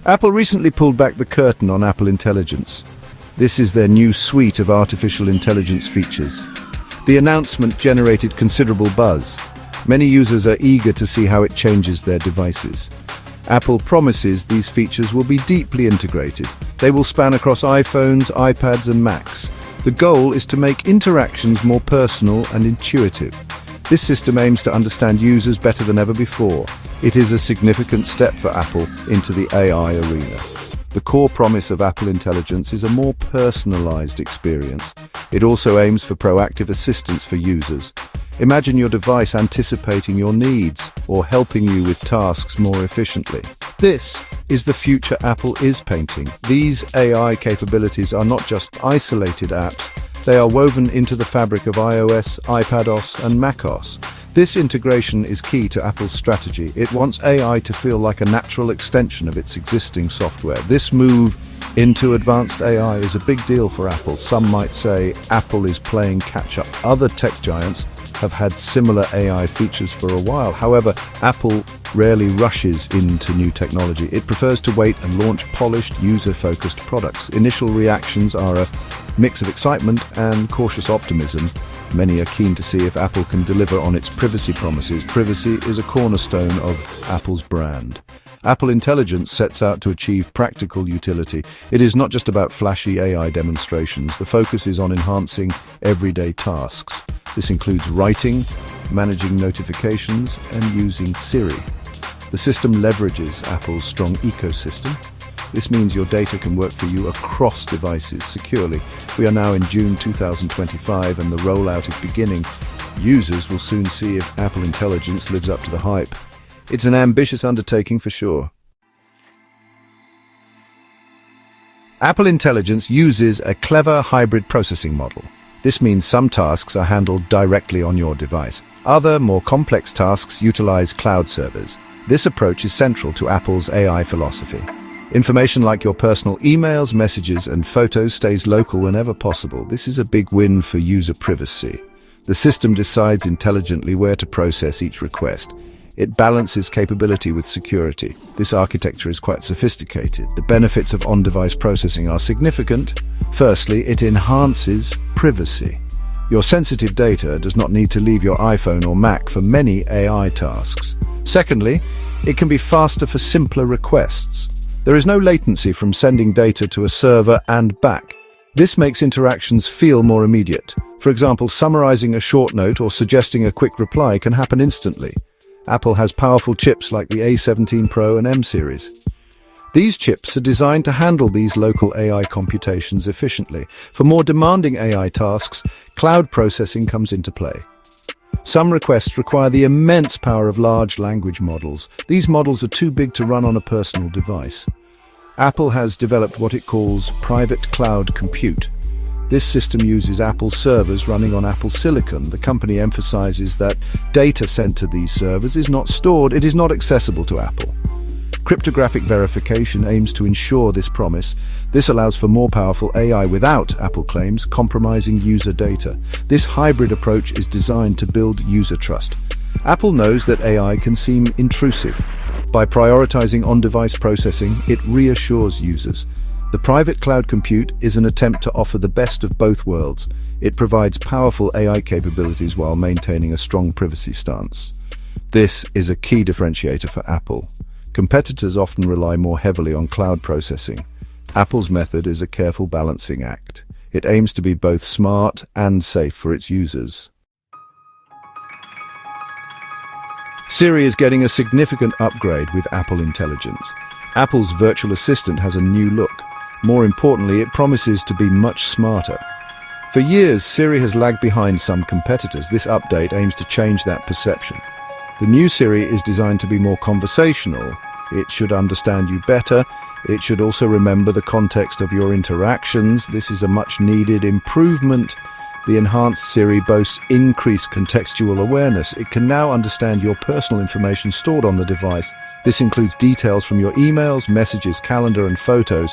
Apple recently pulled back the curtain on Apple Intelligence. This is their new suite of artificial intelligence features. The announcement generated considerable buzz. Many users are eager to see how it changes their devices. Apple promises these features will be deeply integrated. They will span across iPhones, iPads and Macs. The goal is to make interactions more personal and intuitive. This system aims to understand users better than ever before. It is a significant step for Apple into the AI arena. The core promise of Apple Intelligence is a more personalized experience. It also aims for proactive assistance for users. Imagine your device anticipating your needs or helping you with tasks more efficiently. This is the future Apple is painting. These AI capabilities are not just isolated apps, they are woven into the fabric of iOS, iPadOS and macOS. This integration is key to Apple's strategy. It wants AI to feel like a natural extension of its existing software. This move into advanced AI is a big deal for Apple. Some might say Apple is playing catch-up. Other tech giants have had similar AI features for a while. However, Apple rarely rushes into new technology. It prefers to wait and launch polished, user-focused products. Initial reactions are a mix of excitement and cautious optimism. Many are keen to see if Apple can deliver on its privacy promises. Privacy is a cornerstone of Apple's brand. Apple Intelligence sets out to achieve practical utility. It is not just about flashy AI demonstrations. The focus is on enhancing everyday tasks. This includes writing, managing notifications, and using Siri. The system leverages Apple's strong ecosystem. This means your data can work for you across devices securely. We are now in June 2025 and the rollout is beginning. Users will soon see if Apple Intelligence lives up to the hype. It's an ambitious undertaking for sure. Apple Intelligence uses a clever hybrid processing model. This means some tasks are handled directly on your device. Other, more complex tasks utilize cloud servers. This approach is central to Apple's AI philosophy. Information like your personal emails, messages, and photos stays local whenever possible. This is a big win for user privacy. The system decides intelligently where to process each request. It balances capability with security. This architecture is quite sophisticated. The benefits of on-device processing are significant. Firstly, it enhances privacy. Your sensitive data does not need to leave your iPhone or Mac for many AI tasks. Secondly, it can be faster for simpler requests. There is no latency from sending data to a server and back. This makes interactions feel more immediate. For example, summarizing a short note or suggesting a quick reply can happen instantly. Apple has powerful chips like the A17 Pro and M series. These chips are designed to handle these local AI computations efficiently. For more demanding AI tasks, cloud processing comes into play. Some requests require the immense power of large language models. These models are too big to run on a personal device. Apple has developed what it calls private cloud compute. This system uses Apple servers running on Apple Silicon. The company emphasizes that data sent to these servers is not stored, it is not accessible to Apple. Cryptographic verification aims to ensure this promise. This allows for more powerful AI without, Apple claims, compromising user data. This hybrid approach is designed to build user trust. Apple knows that AI can seem intrusive. By prioritizing on-device processing, it reassures users. The private cloud compute is an attempt to offer the best of both worlds. It provides powerful AI capabilities while maintaining a strong privacy stance. This is a key differentiator for Apple. Competitors often rely more heavily on cloud processing. Apple's method is a careful balancing act. It aims to be both smart and safe for its users. Siri is getting a significant upgrade with Apple Intelligence. Apple's virtual assistant has a new look. More importantly, it promises to be much smarter. For years, Siri has lagged behind some competitors. This update aims to change that perception. The new Siri is designed to be more conversational. It should understand you better. It should also remember the context of your interactions. This is a much-needed improvement. The enhanced Siri boasts increased contextual awareness. It can now understand your personal information stored on the device. This includes details from your emails, messages, calendar, and photos.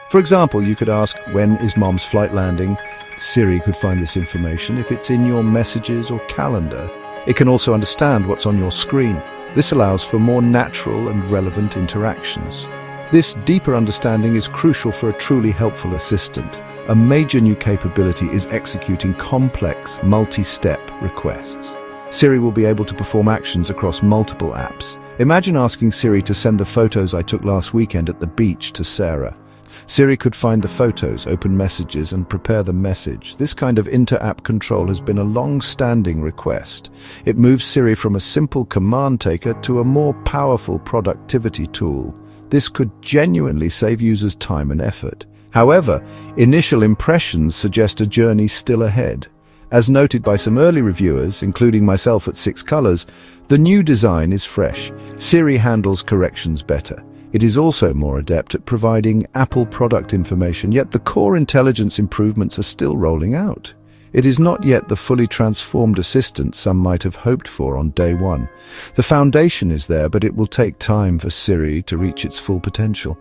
For example, you could ask, "When is Mom's flight landing?" Siri could find this information if it's in your messages or calendar. It can also understand what's on your screen. This allows for more natural and relevant interactions. This deeper understanding is crucial for a truly helpful assistant. A major new capability is executing complex, multi-step requests. Siri will be able to perform actions across multiple apps. Imagine asking Siri to send the photos I took last weekend at the beach to Sarah. Siri could find the photos, open messages, and prepare the message. This kind of inter-app control has been a long-standing request. It moves Siri from a simple command taker to a more powerful productivity tool. This could genuinely save users time and effort. However, initial impressions suggest a journey still ahead. As noted by some early reviewers, including myself at 6 Colors, the new design is fresh. Siri handles corrections better. It is also more adept at providing Apple product information, yet the core intelligence improvements are still rolling out. It is not yet the fully transformed assistant some might have hoped for on day one. The foundation is there, but it will take time for Siri to reach its full potential.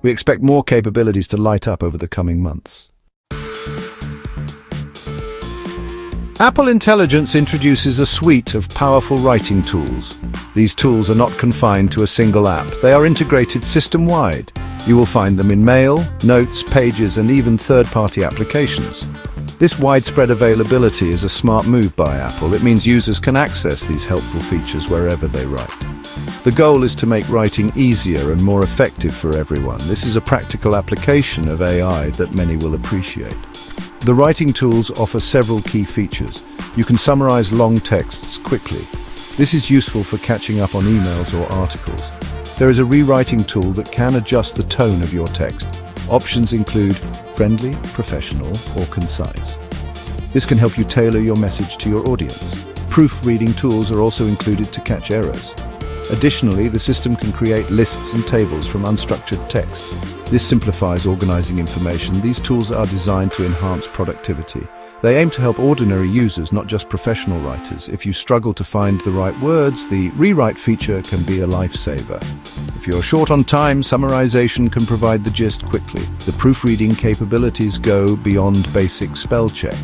We expect more capabilities to light up over the coming months. Apple Intelligence introduces a suite of powerful writing tools. These tools are not confined to a single app. They are integrated system-wide. You will find them in Mail, Notes, Pages, and even third-party applications. This widespread availability is a smart move by Apple. It means users can access these helpful features wherever they write. The goal is to make writing easier and more effective for everyone. This is a practical application of AI that many will appreciate. The writing tools offer several key features. You can summarize long texts quickly. This is useful for catching up on emails or articles. There is a rewriting tool that can adjust the tone of your text. Options include friendly, professional, or concise. This can help you tailor your message to your audience. Proofreading tools are also included to catch errors. Additionally, the system can create lists and tables from unstructured text. This simplifies organizing information. These tools are designed to enhance productivity. They aim to help ordinary users, not just professional writers. If you struggle to find the right words, the rewrite feature can be a lifesaver. If you're short on time, summarization can provide the gist quickly. The proofreading capabilities go beyond basic spell check.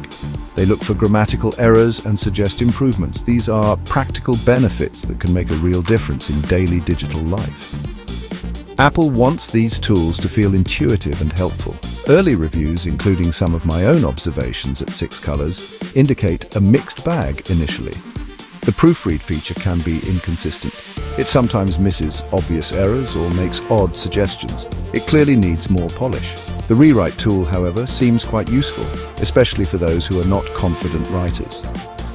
They look for grammatical errors and suggest improvements. These are practical benefits that can make a real difference in daily digital life. Apple wants these tools to feel intuitive and helpful. Early reviews, including some of my own observations at 6 Colors, indicate a mixed bag initially. The proofread feature can be inconsistent. It sometimes misses obvious errors or makes odd suggestions. It clearly needs more polish. The rewrite tool, however, seems quite useful, especially for those who are not confident writers.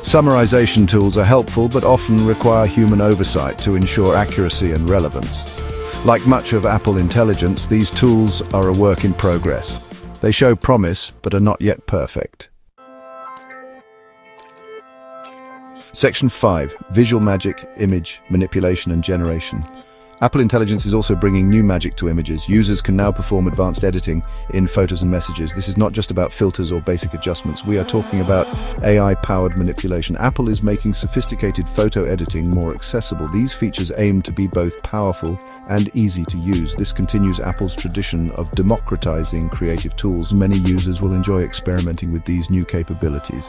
Summarization tools are helpful but often require human oversight to ensure accuracy and relevance. Like much of Apple Intelligence, these tools are a work in progress. They show promise, but are not yet perfect. Section 5. Visual Magic, Image, Manipulation and Generation. Apple Intelligence is also bringing new magic to images. Users can now perform advanced editing in photos and messages. This is not just about filters or basic adjustments. We are talking about AI-powered manipulation. Apple is making sophisticated photo editing more accessible. These features aim to be both powerful and easy to use. This continues Apple's tradition of democratizing creative tools. Many users will enjoy experimenting with these new capabilities.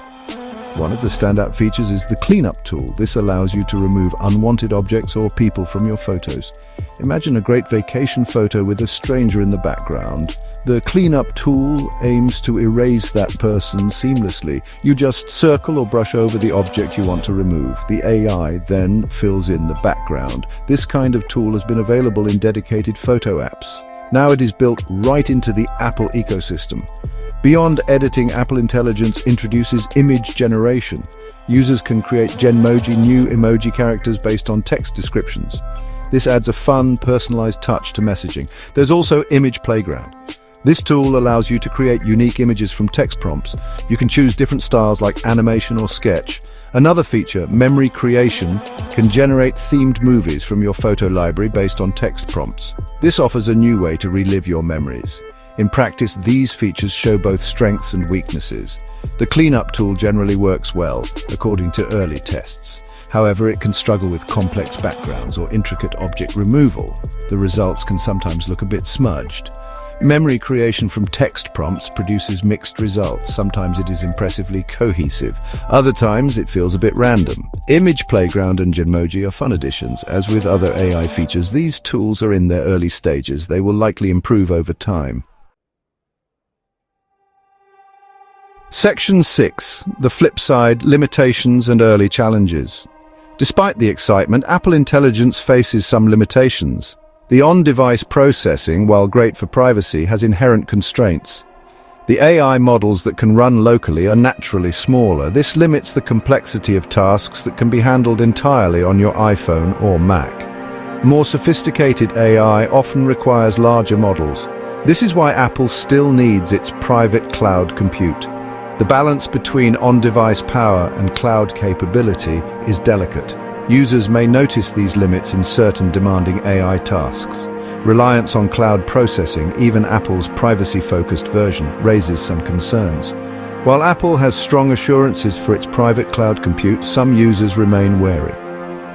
One of the standout features is the cleanup tool. This allows you to remove unwanted objects or people from your photos. Imagine a great vacation photo with a stranger in the background. The cleanup tool aims to erase that person seamlessly. You just circle or brush over the object you want to remove. The AI then fills in the background. This kind of tool has been available in dedicated photo apps. Now it is built right into the Apple ecosystem. Beyond editing, Apple Intelligence introduces image generation. Users can create Genmoji, new emoji characters based on text descriptions. This adds a fun, personalized touch to messaging. There's also Image Playground. This tool allows you to create unique images from text prompts. You can choose different styles like animation or sketch. Another feature, Memory Creation, can generate themed movies from your photo library based on text prompts. This offers a new way to relive your memories. In practice, these features show both strengths and weaknesses. The cleanup tool generally works well, according to early tests. However, it can struggle with complex backgrounds or intricate object removal. The results can sometimes look a bit smudged. Memory creation from text prompts produces mixed results. Sometimes it is impressively cohesive. Other times it feels a bit random. Image Playground and Genmoji are fun additions. As with other AI features, these tools are in their early stages. They will likely improve over time. Section 6. The flip side, limitations and early challenges. Despite the excitement, Apple Intelligence faces some limitations. The on-device processing, while great for privacy, has inherent constraints. The AI models that can run locally are naturally smaller. This limits the complexity of tasks that can be handled entirely on your iPhone or Mac. More sophisticated AI often requires larger models. This is why Apple still needs its private cloud compute. The balance between on-device power and cloud capability is delicate. Users may notice these limits in certain demanding AI tasks. Reliance on cloud processing, even Apple's privacy-focused version, raises some concerns. While Apple has strong assurances for its private cloud compute, some users remain wary.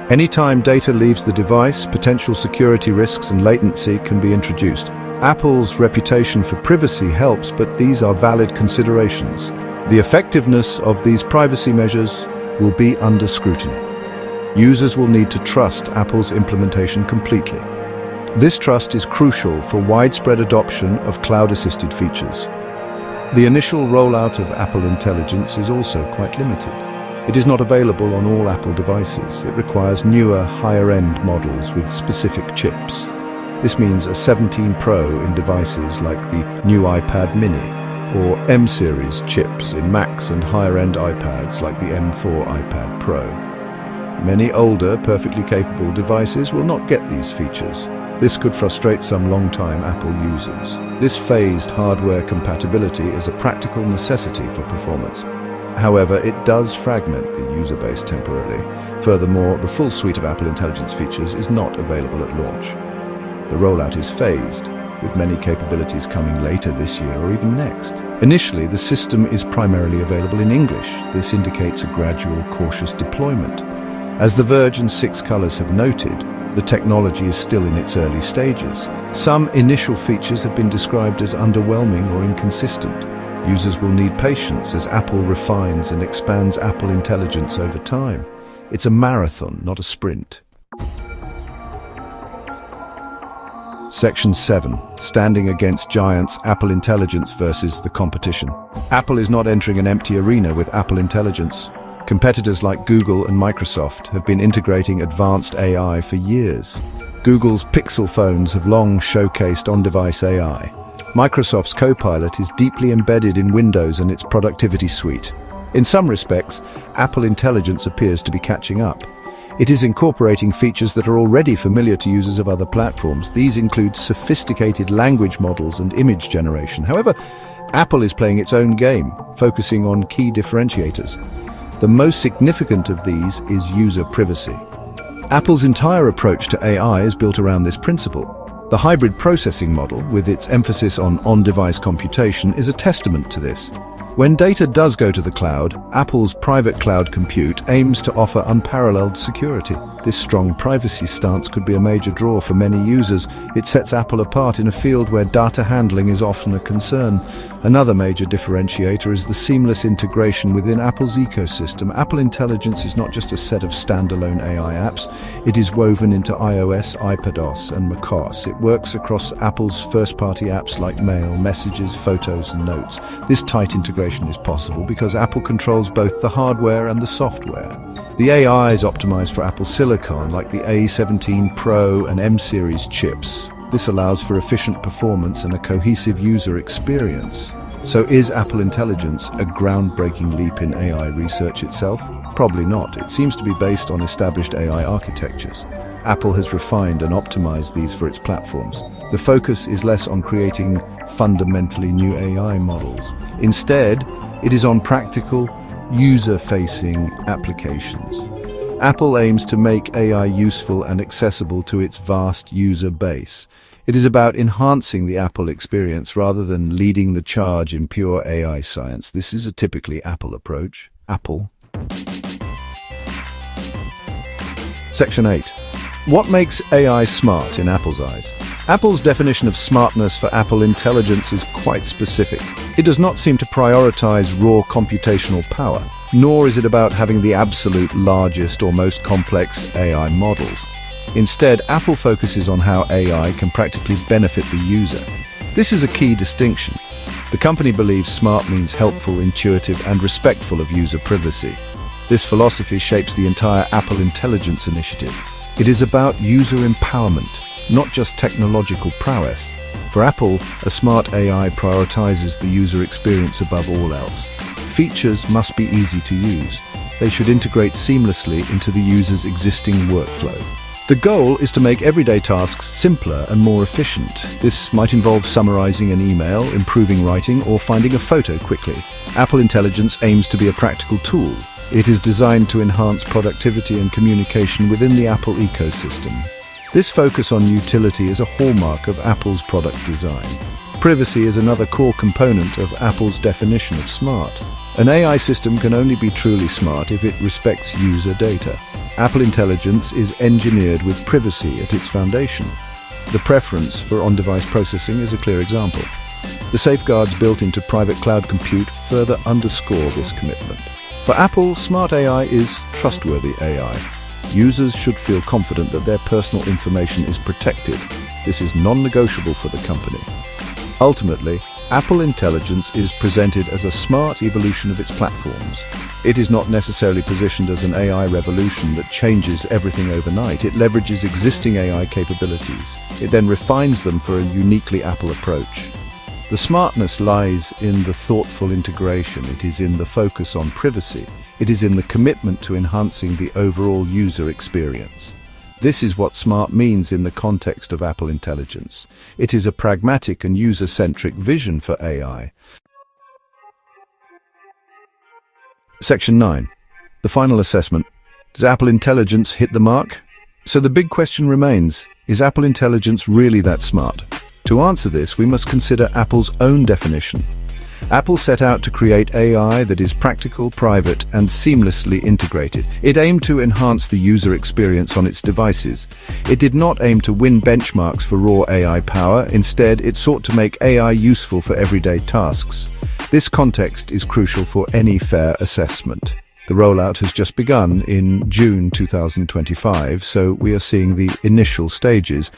Anytime data leaves the device, potential security risks and latency can be introduced. Apple's reputation for privacy helps, but these are valid considerations. The effectiveness of these privacy measures will be under scrutiny. Users will need to trust Apple's implementation completely. This trust is crucial for widespread adoption of cloud-assisted features. The initial rollout of Apple Intelligence is also quite limited. It is not available on all Apple devices. It requires newer, higher-end models with specific chips. This means a 17 Pro in devices like the new iPad mini, or M-series chips in Macs and higher-end iPads like the M4 iPad Pro. Many older, perfectly capable devices will not get these features. This could frustrate some long-time Apple users. This phased hardware compatibility is a practical necessity for performance. However, it does fragment the user base temporarily. Furthermore, the full suite of Apple Intelligence features is not available at launch. The rollout is phased, with many capabilities coming later this year or even next. Initially, the system is primarily available in English. This indicates a gradual, cautious deployment. As The Verge and Six Colors have noted, the technology is still in its early stages. Some initial features have been described as underwhelming or inconsistent. Users will need patience as Apple refines and expands Apple Intelligence over time. It's a marathon, not a sprint. Section 7. Standing against giants, Apple Intelligence versus the competition. Apple is not entering an empty arena with Apple Intelligence. Competitors like Google and Microsoft have been integrating advanced AI for years. Google's Pixel phones have long showcased on-device AI. Microsoft's Copilot is deeply embedded in Windows and its productivity suite. In some respects, Apple Intelligence appears to be catching up. It is incorporating features that are already familiar to users of other platforms. These include sophisticated language models and image generation. However, Apple is playing its own game, focusing on key differentiators. The most significant of these is user privacy. Apple's entire approach to AI is built around this principle. The hybrid processing model, with its emphasis on on-device computation, is a testament to this. When data does go to the cloud, Apple's private cloud compute aims to offer unparalleled security. This strong privacy stance could be a major draw for many users. It sets Apple apart in a field where data handling is often a concern. Another major differentiator is the seamless integration within Apple's ecosystem. Apple Intelligence is not just a set of standalone AI apps. It is woven into iOS, iPadOS, and macOS. It works across Apple's first-party apps like Mail, Messages, Photos, and Notes. This tight integration is possible because Apple controls both the hardware and the software. The AI is optimized for Apple Silicon, like the A17 Pro and M-series chips. This allows for efficient performance and a cohesive user experience. So is Apple Intelligence a groundbreaking leap in AI research itself? Probably not. It seems to be based on established AI architectures. Apple has refined and optimized these for its platforms. The focus is less on creating fundamentally new AI models. Instead, it is on practical, user-facing applications. Apple aims to make AI useful and accessible to its vast user base. It is about enhancing the Apple experience rather than leading the charge in pure AI science. This is a typically Apple approach. Apple. Section 8. What makes AI smart in Apple's eyes? Apple's definition of smartness for Apple Intelligence is quite specific. It does not seem to prioritize raw computational power, nor is it about having the absolute largest or most complex AI models. Instead, Apple focuses on how AI can practically benefit the user. This is a key distinction. The company believes smart means helpful, intuitive, and respectful of user privacy. This philosophy shapes the entire Apple Intelligence initiative. It is about user empowerment, not just technological prowess. For Apple, a smart AI prioritizes the user experience above all else. Features must be easy to use. They should integrate seamlessly into the user's existing workflow. The goal is to make everyday tasks simpler and more efficient. This might involve summarizing an email, improving writing, or finding a photo quickly. Apple Intelligence aims to be a practical tool. It is designed to enhance productivity and communication within the Apple ecosystem. This focus on utility is a hallmark of Apple's product design. Privacy is another core component of Apple's definition of smart. An AI system can only be truly smart if it respects user data. Apple Intelligence is engineered with privacy at its foundation. The preference for on-device processing is a clear example. The safeguards built into private cloud compute further underscore this commitment. For Apple, smart AI is trustworthy AI. Users should feel confident that their personal information is protected. This is non-negotiable for the company. Ultimately, Apple Intelligence is presented as a smart evolution of its platforms. It is not necessarily positioned as an AI revolution that changes everything overnight. It leverages existing AI capabilities. It then refines them for a uniquely Apple approach. The smartness lies in the thoughtful integration. It is in the focus on privacy. It is in the commitment to enhancing the overall user experience. This is what smart means in the context of Apple Intelligence. It is a pragmatic and user-centric vision for AI. Section 9. The final assessment. Does Apple Intelligence hit the mark? So the big question remains, is Apple Intelligence really that smart? To answer this, we must consider Apple's own definition. Apple set out to create AI that is practical, private, and seamlessly integrated. It aimed to enhance the user experience on its devices. It did not aim to win benchmarks for raw AI power. Instead, it sought to make AI useful for everyday tasks. This context is crucial for any fair assessment. The rollout has just begun in June 2025, so we are seeing the initial stages.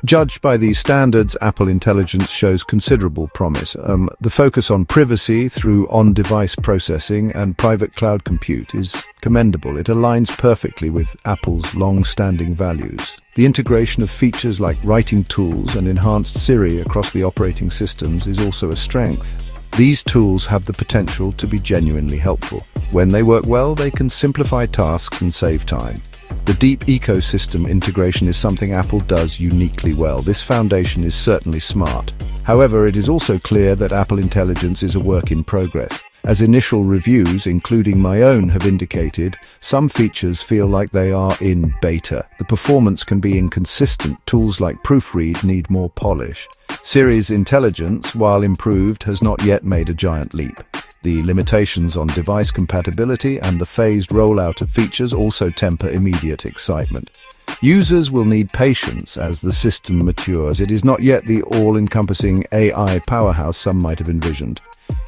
Judged by these standards, Apple Intelligence shows considerable promise. The focus on privacy through on-device processing and private cloud compute is commendable. It aligns perfectly with Apple's long-standing values. The integration of features like writing tools and enhanced Siri across the operating systems is also a strength. These tools have the potential to be genuinely helpful. When they work well, they can simplify tasks and save time. The deep ecosystem integration is something Apple does uniquely well. This foundation is certainly smart. However, it is also clear that Apple Intelligence is a work in progress. As initial reviews, including my own, have indicated, some features feel like they are in beta. The performance can be inconsistent. Tools like Proofread need more polish. Siri's intelligence, while improved, has not yet made a giant leap. The limitations on device compatibility and the phased rollout of features also temper immediate excitement. Users will need patience as the system matures. It is not yet the all-encompassing AI powerhouse some might have envisioned.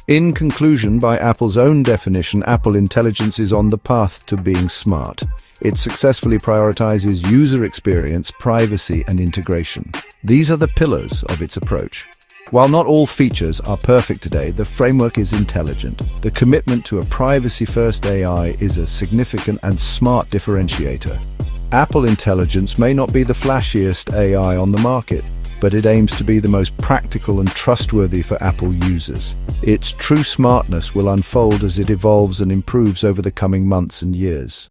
In conclusion, by Apple's own definition, Apple Intelligence is on the path to being smart. It successfully prioritizes user experience, privacy, and integration. These are the pillars of its approach. While not all features are perfect today, the framework is intelligent. The commitment to a privacy-first AI is a significant and smart differentiator. Apple Intelligence may not be the flashiest AI on the market, but it aims to be the most practical and trustworthy for Apple users. Its true smartness will unfold as it evolves and improves over the coming months and years.